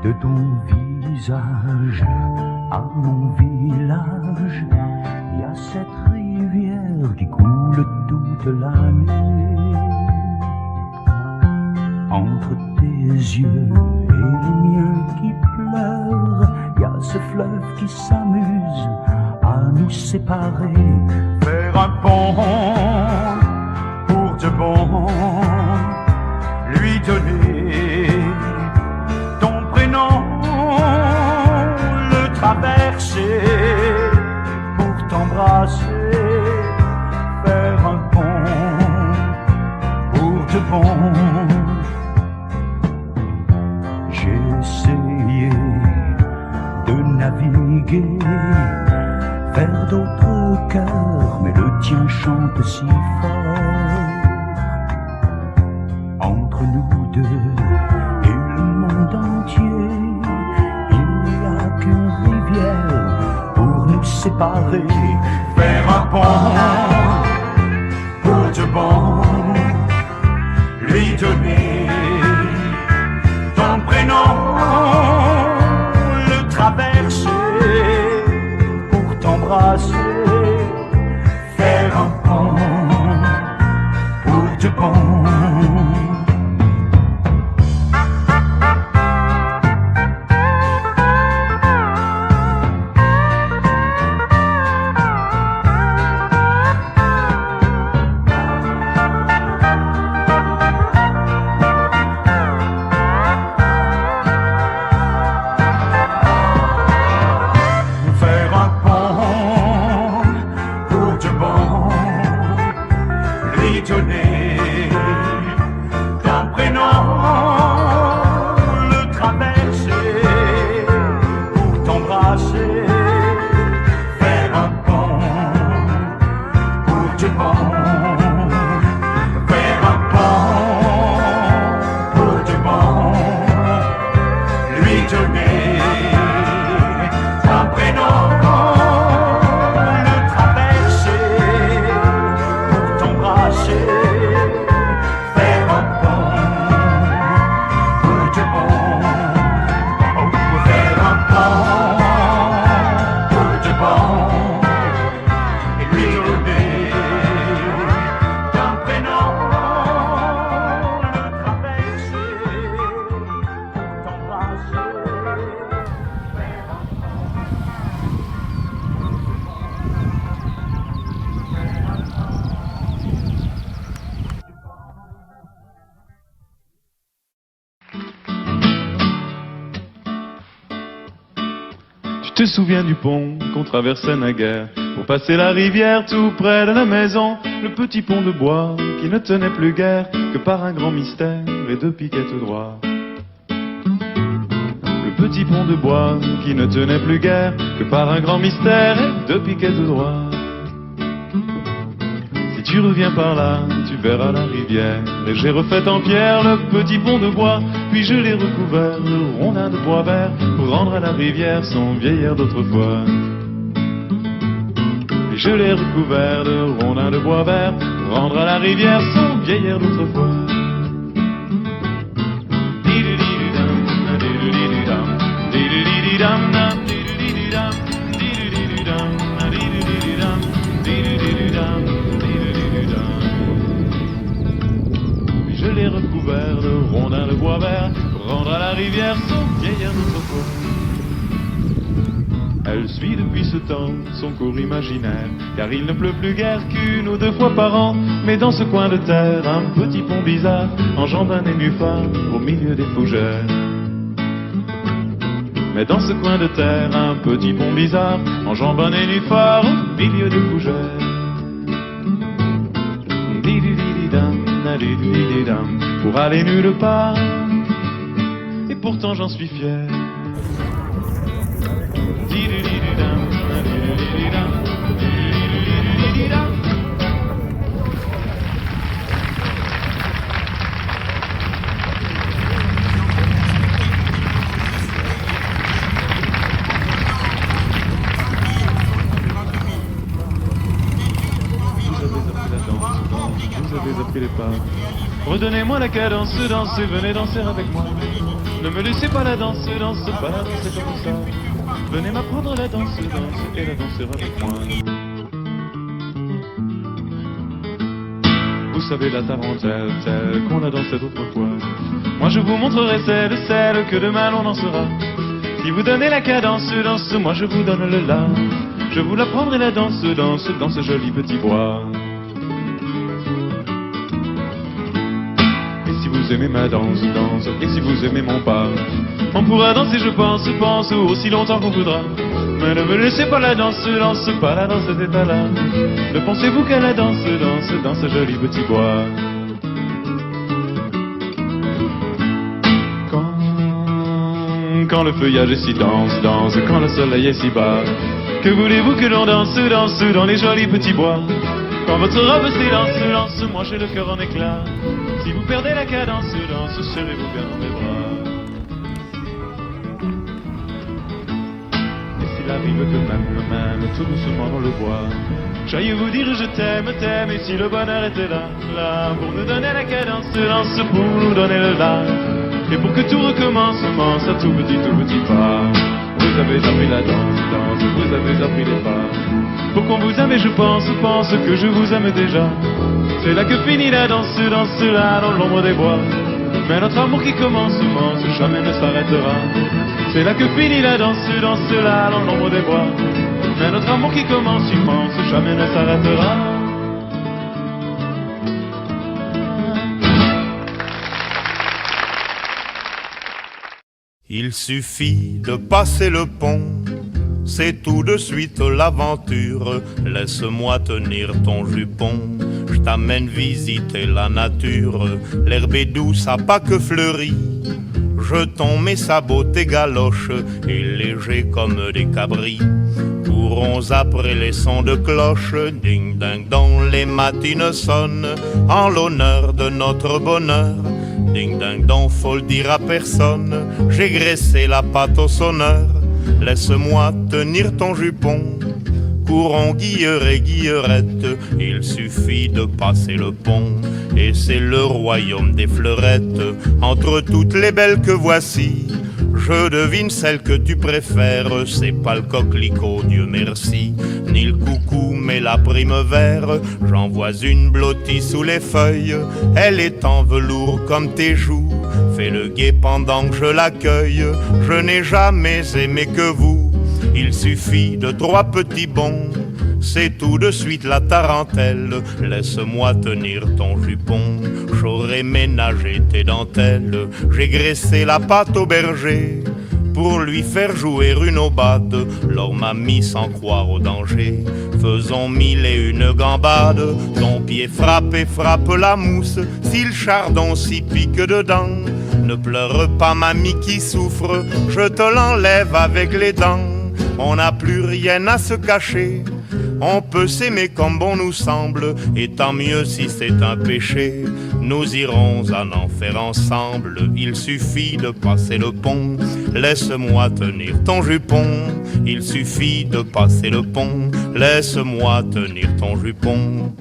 de ton visage à mon village, il y a cette rivière qui coule toute l'année. Entre tes yeux et les miens qui pleurent, il y a ce fleuve qui s'amuse à nous séparer. Faire un pont pour de bon, lui donner ton prénom, le traverser pour t'embrasser. Faire un pont pour de bon. J'ai essayé de naviguer vers d'autres cœurs, mais le tien chante si fort. Entre nous deux et le monde entier, il n'y a qu'une rivière pour nous séparer. Faire un pont pour de bon, lui donner ton prénom, le traverser pour t'embrasser. Faire un pont pour de bon. Tu te souviens du pont qu'on traversait naguère pour passer la rivière tout près de la maison, le petit pont de bois qui ne tenait plus guère que par un grand mystère et deux piquets tout droits. Le petit pont de bois qui ne tenait plus guère que par un grand mystère et deux piquets tout droits. Si tu reviens par là, tu verras la rivière, et j'ai refait en pierre le petit pont de bois, puis je l'ai recouvert de rondins de bois vert pour rendre à la rivière son vieil air d'autrefois. Puis je l'ai recouvert de rondins de bois vert pour rendre à la rivière son vieil air d'autrefois. Je l'ai recouvert de rondins de bois vert pour rendre à la rivière son vieil air d'autrefois. Elle suit depuis ce temps son cours imaginaire, car il ne pleut plus guère qu'une ou deux fois par an. Mais dans ce coin de terre, un petit pont bizarre enjambe un nénuphar au milieu des fougères. Mais dans ce coin de terre, un petit pont bizarre enjambe un nénuphar au milieu des fougères. Pour aller nulle part, et pourtant j'en suis fier. Vous avez appris les pas. Redonnez-moi la cadence, dansez, venez danser avec moi. Ne me laissez pas la danse, danse, pas la danse comme ça. Venez m'apprendre la danse, danse, et la danser avec moi. Vous savez la tarentelle, telle qu'on a dansée autrefois. Moi je vous montrerai celle que demain l'on dansera. Si vous donnez la cadence, danse, moi je vous donne le la. Je vous l'apprendrai la danse, danse, dans ce joli petit bois. Et si vous aimez ma danse, danse, et si vous aimez mon pas, on pourra danser, je pense, aussi longtemps qu'on voudra. Mais ne me laissez pas la danse, danse, pas la danse cet état-là. Ne pensez-vous qu'à la danse, danse, dans ce joli petit bois. Quand le feuillage est si dense, danse, quand le soleil est si bas, que voulez-vous que l'on danse, danse, dans les jolis petits bois. Quand votre robe s'élance, lance, moi j'ai le cœur en éclat. Si vous perdez la cadence, danse, serrez-vous bien dans mes bras. Et s'il arrive que même, tout doucement dans le bois, j'aille vous dire je t'aime, t'aime, et si le bonheur était là, là, pour nous donner la cadence, danse, pour nous donner le là. Et pour que tout recommence, à tout petit pas. Vous avez appris la danse, danse, vous avez appris les pas. Pour qu'on vous aime et je pense que je vous aime déjà. C'est là que finit la danse, danse là dans l'ombre des bois. Mais notre amour qui commence, jamais ne s'arrêtera. C'est là que finit la danse, danse là dans l'ombre des bois. Mais notre amour qui commence, jamais ne s'arrêtera. Il suffit de passer le pont, c'est tout de suite l'aventure. Laisse-moi tenir ton jupon, je t'amène visiter la nature. L'herbe est douce à pas que fleurie, jetons mes sabots, tes galoches, et légers comme des cabris. Courons après les sons de cloche, ding ding dong, les matines sonnent, en l'honneur de notre bonheur. Ding ding dong, faut le dire à personne, j'ai graissé la pâte au sonneur. Laisse-moi tenir ton jupon, courons guilleret et guillerette. Il suffit de passer le pont, et c'est le royaume des fleurettes. Entre toutes les belles que voici, je devine celle que tu préfères. C'est pas le coquelicot, Dieu merci, ni le coucou, mais la primevère. J'en vois une blottie sous les feuilles, elle est en velours comme tes joues. Fais le guet pendant que je l'accueille, je n'ai jamais aimé que vous. Il suffit de 3 petits bonds, c'est tout de suite la tarentelle. Laisse-moi tenir ton jupon, j'aurais ménagé tes dentelles. J'ai graissé la pâte au berger pour lui faire jouer une aubade. L'or m'a mis sans croire au danger, faisons 1001 gambades. Ton pied frappe et frappe la mousse, si le chardon s'y pique dedans. Ne pleure pas mamie qui souffre, je te l'enlève avec les dents. On n'a plus rien à se cacher, on peut s'aimer comme bon nous semble. Et tant mieux si c'est un péché, nous irons en enfer ensemble. Il suffit de passer le pont, laisse-moi tenir ton jupon. Il suffit de passer le pont, laisse-moi tenir ton jupon.